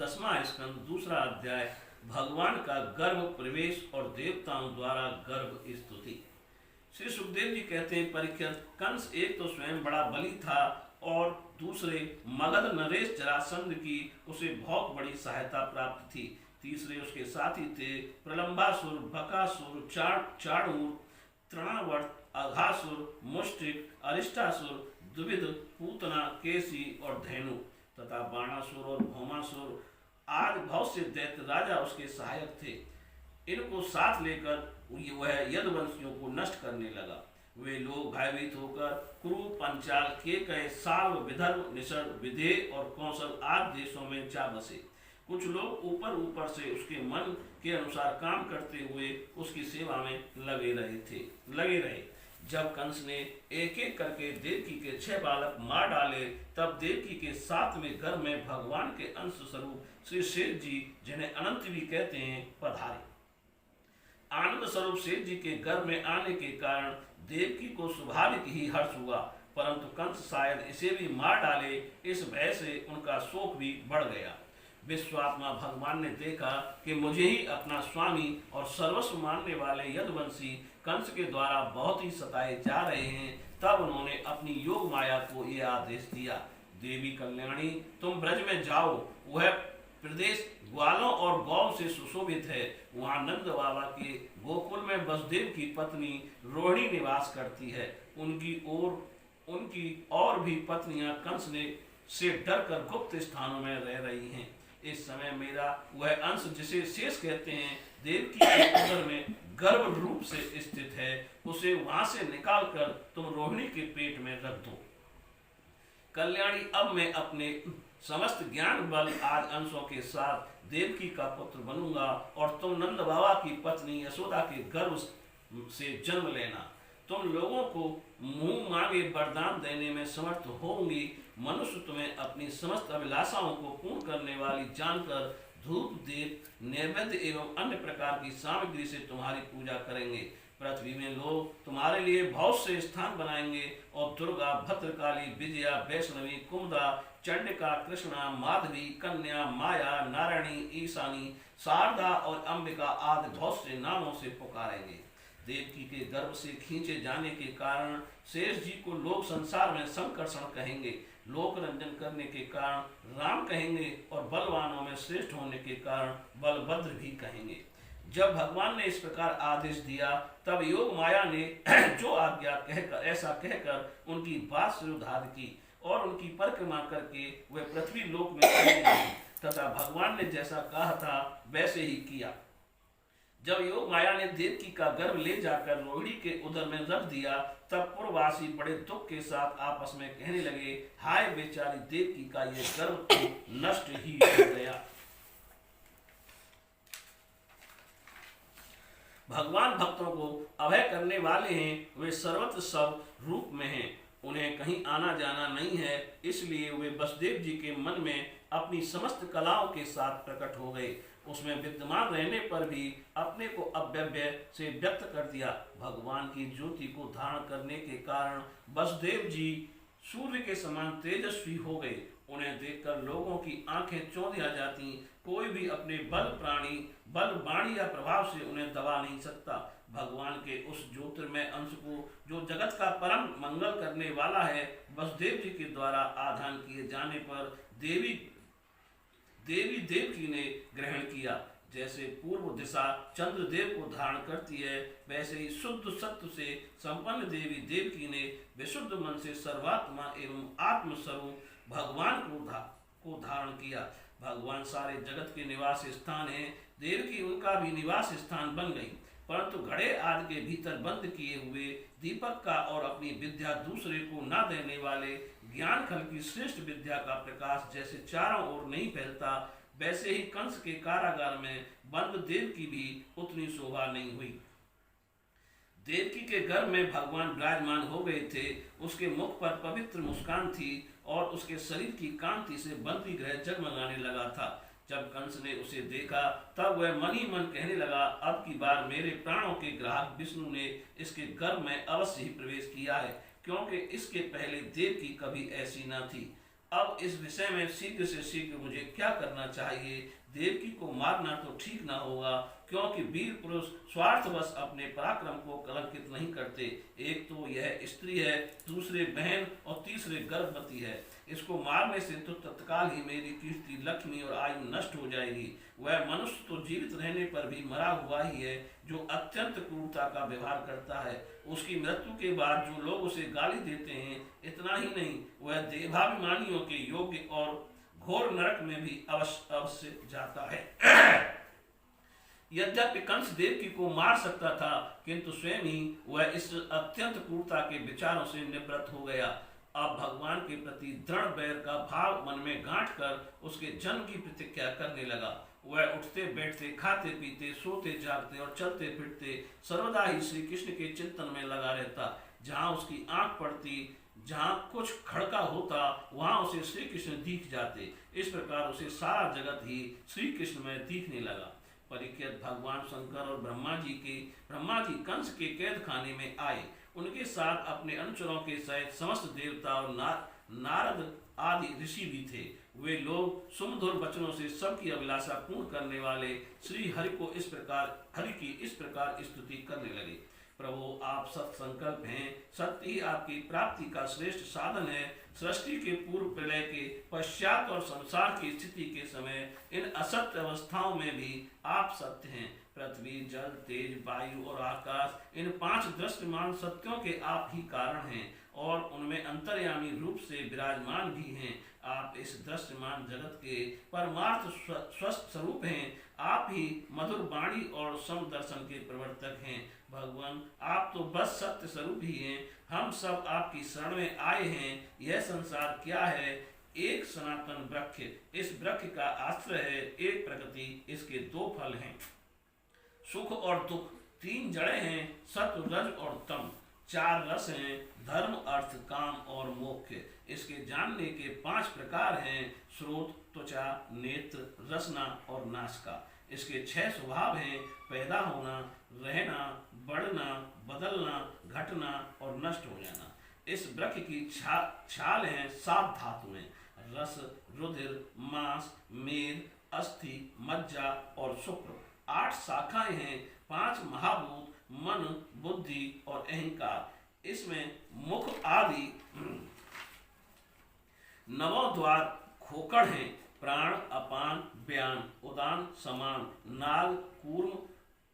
10वां स्कंद, दूसरा अध्याय। भगवान का गर्भ प्रवेश और देवताओं द्वारा गर्भ स्तुति। श्री सुखदेव जी कहते हैं, परीक्षित, कंस एक तो स्वयं बड़ा बली था और दूसरे मगध नरेश जरासंध की उसे बहुत बड़ी सहायता प्राप्त थी। तीसरे उसके साथी थे प्रलंबासुर, बकासुर, चाणूर, तृणावर्त, अघासुर, मुष्टिक, अरिष्टासुर, द्विविध, पूतना, केसी और धेनु तथा बाणासुर और भौमासुर आदि बहुत से दैत्य राजा उसके सहायक थे। इनको साथ लेकर वह यदुवंशियों को नष्ट करने लगा। वे लोग भयभीत होकर कुरु, पंचाल, केकय, साल्व, विदर्भ, निषद, विदेह और कौशल आदि देशों में जा बसे। कुछ लोग ऊपर ऊपर से उसके मन के अनुसार काम करते हुए उसकी सेवा में लगे रहे। जब कंस ने एक एक करके देवकी के 6 बालक मार डाले, तब देवकी के 7वें गर्भ में भगवान के अंश स्वरूप श्री शेष जी, जिन्हें अनंत भी कहते हैं, पधारे। आनंद स्वरूप शेष जी के गर्भ में आने के कारण देवकी को स्वाभाविक ही हर्ष हुआ, परंतु कंस शायद इसे भी मार डाले, इस भय से उनका शोक भी बढ़ गया। विश्वात्मा भगवान ने देखा कि मुझे ही अपना स्वामी और सर्वस्व मानने वाले यदुवंशी कंस के द्वारा बहुत ही सताए जा रहे हैं। तब उन्होंने अपनी योग माया को यह आदेश दिया, देवी कल्याणी, तुम ब्रज में जाओ। वह प्रदेश ग्वालों और गौ से सुशोभित है। वहाँ नंद बाबा के गोकुल में वसुदेव की पत्नी रोहिणी निवास करती है। उनकी और भी पत्नियां कंस ने से डरकर गुप्त स्थानों में रह रही हैं। इस समय मेरा वह अंश, जिसे शेष कहते हैं, देवकी के उदर में गर्भ रूप से स्थित है। उसे वहां से निकालकर तुम रोहिणी के पेट में रख दो। कल्याणी, अब मैं अपने समस्त ज्ञान बल आदि अंशों के साथ देवकी का पुत्र बनूंगा और तुम नंद बाबा की पत्नी यशोदा के गर्भ से जन्म लेना। तुम लोगों को मुंह मांगे वरदान देने में समर्थ होंगी। मनुष्य तुम्हें अपनी समस्त अभिलाषाओं को पूर्ण करने वाली जानकर धूप, दीप, नैवेद्य एवं अन्य प्रकार की सामग्री से तुम्हारी पूजा करेंगे। पृथ्वी में लोग तुम्हारे लिए बहुत से स्थान बनाएंगे और दुर्गा, भद्रकाली, विजया, वैष्णवी, कुमुदा, चंडिका, कृष्णा, माधवी, कन्या, माया, नारायणी, ईशानी, शारदा और अंबिका आदि बहुत से नामों से पुकारेंगे। देवकी के गर्भ से खींचे जाने के कारण शेष जी को लोग संसार में संकर्षण कहेंगे, लोक रंजन करने के कारण राम कहेंगे और बलवानों में श्रेष्ठ होने के कारण बलभद्र भी कहेंगे। जब भगवान ने इस प्रकार आदेश दिया, तब योग माया ने जो आज्ञा कहकर ऐसा कहकर उनकी बात शिरोधार्य की और उनकी परिक्रमा करके वे पृथ्वी लोक में चले गए तथा भगवान ने जैसा कहा था वैसे ही किया। जब योग माया ने देवकी का गर्भ ले जाकर रोहिणी के उदर में रख दिया, तब पूर्ववासी बड़े दुख के साथ आपस में कहने लगे, हाय बेचारी देवकी का ये गर्भ तो नष्ट ही हो गया। भगवान भक्तों को अभय करने वाले हैं, वे सर्वत्र सब रूप में हैं, उन्हें कहीं आना जाना नहीं है। इसलिए वे वसुदेव जी के मन में अपनी समस्त कलाओं के साथ प्रकट हो गए। उसमें विद्यमान रहने पर भी अपने को अव्यव्य से व्यक्त कर दिया। भगवान की ज्योति को धारण करने के कारण वसुदेव जी सूर्य के समान तेजस्वी हो गए। उन्हें देखकर लोगों की आंखें चौंधिया जाती। कोई भी अपने बल वाणी या प्रभाव से उन्हें दबा नहीं सकता। भगवान के उस ज्योतिर्मय अंश को, जो जगत का परम मंगल करने वाला है, वसुदेव जी के द्वारा आधान किए जाने पर देवी देवकी ने ग्रहण किया। जैसे पूर्व दिशा चंद्रदेव को धारण करती है, वैसे ही शुद्ध सत्व से संपन्न देवी देवकी ने विशुद्ध मन से सर्वात्मा एवं आत्मस्वरूप भगवान को धारण किया। भगवान सारे जगत के निवास स्थान है। देवकी उनका भी निवास स्थान बन गई, परंतु घड़े आदि के भीतर बंद किए हुए दीपक का और अपनी विद्या दूसरे को न देने वाले ज्ञान खल की श्रेष्ठ विद्या का प्रकाश जैसे चारों ओर नहीं फैलता, वैसे ही कंस के कारागार में बंद देव की भी उतनी शोभा नहीं हुई। देवकी के गर्भ में भगवान विराजमान हो गए थे। उसके मुख पर पवित्र मुस्कान थी और उसके शरीर की कांति से बंदी ग्रह जगमगाने लगा था। जब कंस ने उसे देखा, तब वह मन ही मन कहने लगा, अब की बार मेरे प्राणों के ग्राहक विष्णु ने इसके गर्भ में अवश्य ही प्रवेश किया है, क्योंकि इसके पहले देवकी कभी ऐसी न थी। अब इस विषय में शीघ्र से शीघ्र मुझे क्या करना चाहिए? देवकी को मारना तो ठीक ना होगा, क्योंकि वीर पुरुष स्वार्थवश अपने पराक्रम को कलंकित नहीं करते। एक तो यह स्त्री है, दूसरे बहन और तीसरे गर्भवती है। इसको मारने से तो तत्काल ही मेरी कीर्ति, लक्ष्मी और आयु नष्ट हो जाएगी। वह मनुष्य तो जीवित रहने पर भी मरा हुआ ही है, जो अत्यंत क्रूरता का व्यवहार करता है। उसकी मृत्यु के बाद जो लोग उसे गाली देते हैं, इतना ही नहीं, वह देहाभिमानियों के योग्य और घोर नरक में भी अवश्य जाता है। यद्यपि कंस देवकी को मार सकता था, किंतु स्वयं ही वह इस अत्यंत क्रूरता के विचारों से निवृत्त हो गया। अब भगवान के प्रति दृढ़ बैर का भाव मन में गांठ कर उसके जन्म की प्रतीक्षा करने लगा। वह उठते बैठते, खाते पीते, सोते जागते और चलते फिरते सर्वदा ही श्री कृष्ण के चिंतन में लगा रहता। जहाँ उसकी आंख पड़ती, जहाँ कुछ खड़का होता, वहां उसे श्री कृष्ण दिख जाते। इस प्रकार उसे सारा जगत ही श्री कृष्ण में दिखने लगा। परीक्षित भगवान शंकर और ब्रह्मा जी कंस के कैद खाने में आए। उनके साथ अपने अनुचरों के सहित समस्त देवता और नारद आदि ऋषि भी थे। वे लोग सुमधुर वचनों से सबकी अभिलाषा पूर्ण करने वाले श्री हरि की इस प्रकार स्तुति करने लगे। प्रभु, आप सत्संकल्प हैं, सत्य ही आपकी प्राप्ति का श्रेष्ठ साधन है। सृष्टि के पूर्व, प्रलय के पश्चात और संसार की स्थिति के समय इन असत्य अवस्थाओं में भी आप सत्य हैं। पृथ्वी, जल, तेज, वायु और आकाश, इन 5 दृश्यमान सत्यों के आप ही कारण हैं और उनमें अंतर्यामी रूप से विराजमान भी हैं। आप इस दृश्यमान जगत के परमार्थ स्वस्थ स्वरूप हैं। आप ही मधुर वाणी और समदर्शन के प्रवर्तक हैं। भगवान, आप तो बस सत्य स्वरूप ही हैं। हम सब आपकी शरण में आए हैं। यह संसार क्या है? एक सनातन वृक्ष, इस वृक्ष का आश्रय है एक प्रकृति, इसके 2 फल हैं, सुख और दुख। 3 जड़ें हैं, सत्व, रज और तम। 4 रस हैं, धर्म, अर्थ, काम और मोक्ष। इसके जानने के 5 प्रकार हैं, स्रोत, त्वचा, नेत्र, रसना और नासिका। इसके 6 स्वभाव हैं, पैदा होना, रहना, बढ़ना, बदलना, घटना और नष्ट हो जाना। इस वृक्ष की छाल हैं 7 धातुएं, रस, रुधिर, मांस, मेद, अस्थि, मज्जा और शुक्र। 8 शाखाएं हैं, 5 महाभूत, मन, बुद्धि और अहंकार। इसमें मुख आदि 9 द्वार खोकड़ हैं, प्राण, अपान, व्यान, उदान, समान, नाग, कूर्म,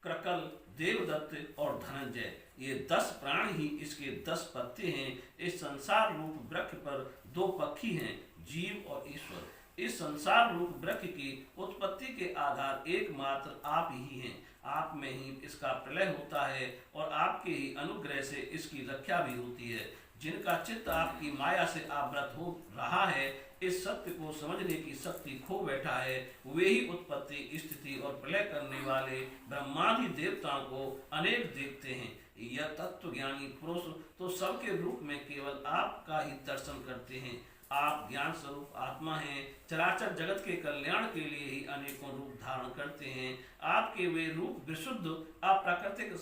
क्रकल, देवदत्त और धनंजय। ये 10 प्राण ही इसके 10 पत्ते हैं। इस संसार रूप वृक्ष पर 2 पक्षी हैं, जीव और ईश्वर। इस संसार रूप वृक्ष की उत्पत्ति के आधार एकमात्र आप ही हैं। आप में ही इसका प्रलय होता है और आपके ही अनुग्रह से इसकी रक्षा भी होती है। जिनका चित्त आपकी माया से आवृत हो रहा है, इस सत्य को समझने की शक्ति खो बैठा है, वे ही उत्पत्ति, स्थिति और प्रलय करने वाले ब्रह्मादि देवताओं को अनेक देखते हैं। यह तत्व ज्ञानी पुरुष तो सबके रूप में केवल आपका ही दर्शन करते हैं। आप ज्ञान स्वरूप आत्मा हैं, चराचर जगत के कल्याण के लिए ही अनेकों रूप धारण करते हैं। आपके वे रूप विशुद्ध, अप्राकृतिक,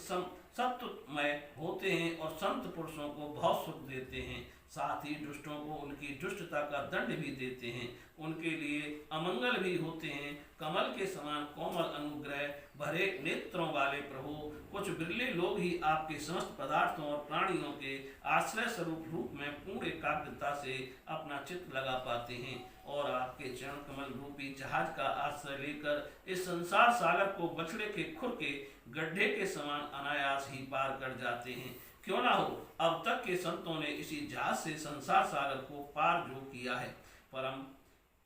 सत्वमय होते हैं और संत पुरुषों को बहुत सुख देते हैं। साथ ही दुष्टों को उनकी दुष्टता का दंड भी देते हैं, उनके लिए अमंगल भी होते हैं। कमल के समान कोमल अनुग्रह भरे नेत्रों वाले प्रभु, कुछ बिरले लोग ही आपके समस्त पदार्थों और प्राणियों के आश्रय स्वरूप रूप में पूर्ण एकाग्रता से अपना चित्त लगा पाते हैं और आपके चरण कमल रूपी जहाज का आश्रय लेकर इस संसार सागर को बछड़े के खुर के गड्ढे के समान अनायास ही पार कर जाते हैं। क्यों ना हो, अब तक के संतों ने इसी जहाज से संसार सागर को पार जो किया है। परम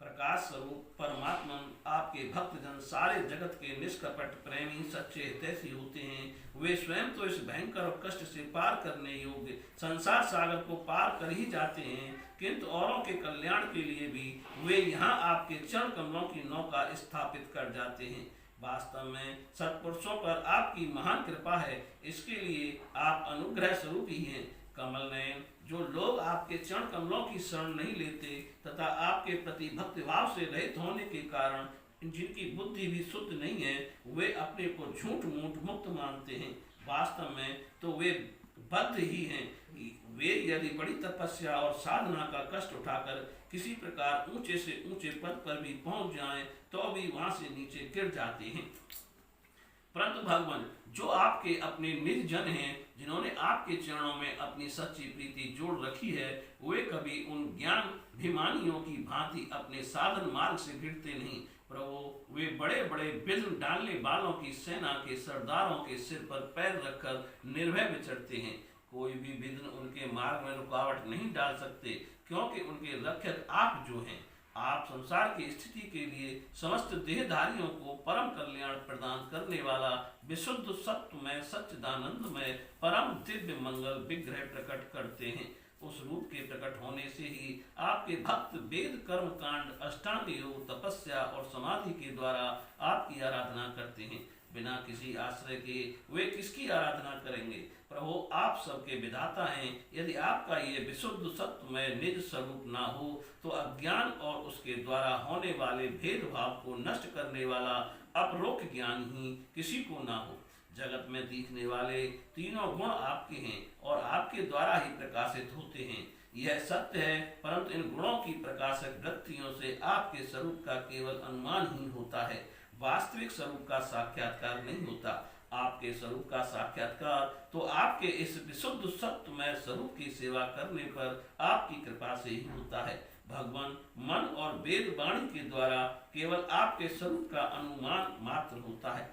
प्रकाश स्वरूप परमात्मा आपके भक्तजन सारे जगत के निष्कपट, प्रेमी, सच्चे, हितैषी होते हैं। वे स्वयं तो इस भयंकर और कष्ट से पार करने योग्य संसार सागर को पार कर ही जाते हैं, किंतु औरों के कल्याण के लिए भी वे यहाँ आपके चरण कमलों की नौका स्थापित कर जाते हैं। वास्तव में सत्पुरुषों पर आपकी महान कृपा है, इसके लिए आप अनुग्रह स्वरूप ही हैं। कमल नयन, जो लोग आपके चरण कमलों की शरण नहीं लेते तथा आपके प्रति भक्ति भाव से रहित होने के कारण जिनकी बुद्धि भी शुद्ध नहीं है, वे अपने को झूठ मूठ मुक्त मानते हैं। वास्तव में तो वे बद्ध ही हैं। वे यदि बड़ी तपस्या और साधना का कष्ट उठाकर किसी प्रकार ऊंचे से ऊंचे पद पर भी पहुंच जाएं तो भी वहां से नीचे गिर जाते हैं। परंतु भगवान, जो आपके अपने निज जन हैं, जिन्होंने आपके चरणों में अपनी सच्ची प्रीति जोड़ रखी है, वे कभी उन ज्ञान भिमानियों की भांति अपने साधन मार्ग से गिरते नहीं। प्रभु, वे बड़े बड़े विघ्न डालने वालों की सेना के सरदारों के सिर पर पैर रखकर निर्भय विचरते हैं। कोई भी विघ्न उनके मार्ग में रुकावट नहीं डाल सकते, क्योंकि उनके रक्षक आप जो हैं। आप संसार की स्थिति के लिए समस्त देहधारियों को परम कल्याण प्रदान करने वाला विशुद्ध सत्वमय सच्चिदानंदमय परम दिव्य मंगल विग्रह प्रकट करते हैं। उस रूप के प्रकट होने से ही आपके भक्त वेद कर्म कांड अष्टांग योग तपस्या और समाधि के द्वारा आपकी आराधना करते हैं। बिना किसी आश्रय के वे किसकी आराधना करेंगे? प्रभु, आप सबके विधाता हैं। यदि आपका ये विशुद्ध सत्वमय निज स्वरूप ना हो तो अज्ञान और उसके द्वारा होने वाले भेदभाव को नष्ट करने वाला अपरोक्ष ज्ञान ही किसी को ना हो। जगत में दिखने वाले तीनों गुण आपके हैं और आपके द्वारा ही प्रकाशित होते हैं, यह सत्य है। परंतु इन गुणों की प्रकाशक वृत्तियों से आपके स्वरूप का केवल अनुमान ही होता है, वास्तविक स्वरूप का साक्षात्कार नहीं होता। आपके स्वरूप का साक्षात्कार तो आपके इस विशुद्ध सत्वमय स्वरूप की सेवा करने पर आपकी कृपा से ही होता है। भगवान, मन और वेद वाणी के द्वारा केवल आपके स्वरूप का अनुमान मात्र होता है,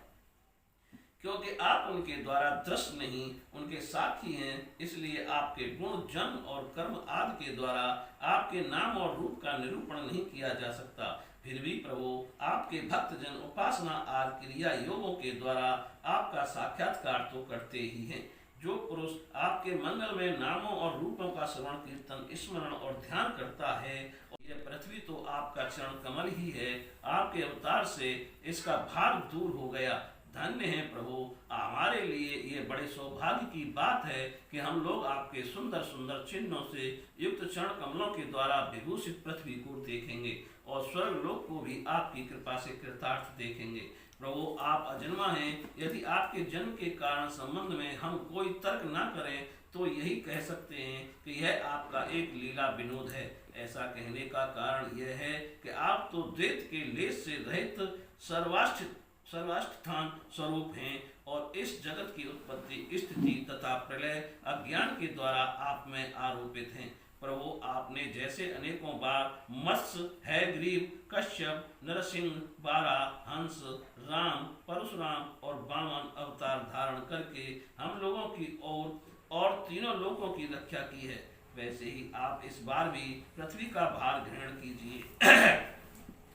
क्योंकि आप उनके द्वारा दृश्य नहीं, उनके साक्षी हैं। इसलिए आपके गुण जन्म और कर्म आदि के द्वारा आपके नाम और रूप का निरूपण नहीं किया जा सकता। फिर भी प्रभु, आपके भक्तजन उपासना आदि क्रिया योगों के द्वारा आपका साक्षात्कार तो करते ही हैं। जो पुरुष आपके मंगल में नामों और रूपों का श्रवण कीर्तन स्मरण और ध्यान करता है, यह पृथ्वी तो आपका चरण कमल ही है। आपके अवतार से इसका भार दूर हो गया। धन्य है प्रभु, हमारे लिए ये बड़े सौभाग्य की बात है कि हम लोग आपके सुंदर सुंदर चिन्हों से युक्त चरण कमलों के द्वारा विभूषित पृथ्वी को देखेंगे और स्वर्ग लोक को भी आपकी कृपा से कृतार्थ देखेंगे। प्रभु, आप अजन्मा हैं। यदि आपके जन्म के कारण संबंध में हम कोई तर्क ना करें तो यही कह सकते हैं कि यह आपका एक लीला विनोद है। ऐसा कहने का कारण यह है कि आप तो द्वैत के लेस से रहित सर्वाष्ठान स्वरूप हैं और इस जगत की उत्पत्ति स्थिति तथा प्रलय अज्ञान के द्वारा आप में आरोपित हैं। प्रभु, आपने जैसे अनेकों बार मत्स्य, हैग्रीव, कश्यप, नरसिंह, बारा, हंस, राम, परशुराम और वामन अवतार धारण करके हम लोगों की और तीनों लोगों की रक्षा की है, वैसे ही आप इस बार भी पृथ्वी का भार ग्रहण कीजिए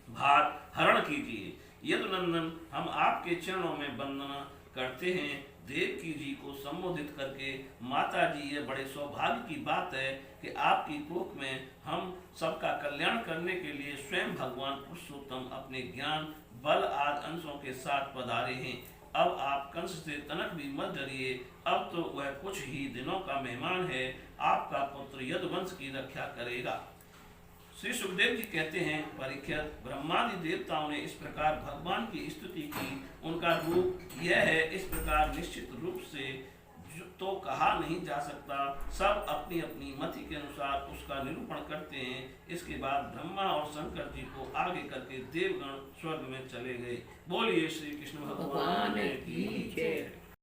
भार हरण कीजिए। यदुनंदन, हम आपके चरणों में वंदना करते हैं। देवकी जी को संबोधित करके, माता जी, ये बड़े सौभाग्य की बात है कि आपकी कोख में हम सबका कल्याण करने के लिए स्वयं भगवान पुरुषोत्तम अपने ज्ञान बल आदि अंशों के साथ पधारे हैं। अब आप कंस से तनक भी मत डरिए, अब तो वह कुछ ही दिनों का मेहमान है। आपका पुत्र यदुवंश की रक्षा करेगा। श्री सुखदेव जी कहते हैं, परीक्षित, ब्रह्मादि देवताओं ने इस प्रकार भगवान की स्तुति की। उनका रूप यह है, इस प्रकार निश्चित रूप से तो कहा नहीं जा सकता। सब अपनी अपनी मति के अनुसार उसका निरूपण करते हैं। इसके बाद ब्रह्मा और शंकर जी को आगे करके देवगण स्वर्ग में चले गए। बोलिए श्री कृष्ण भगवान की जय।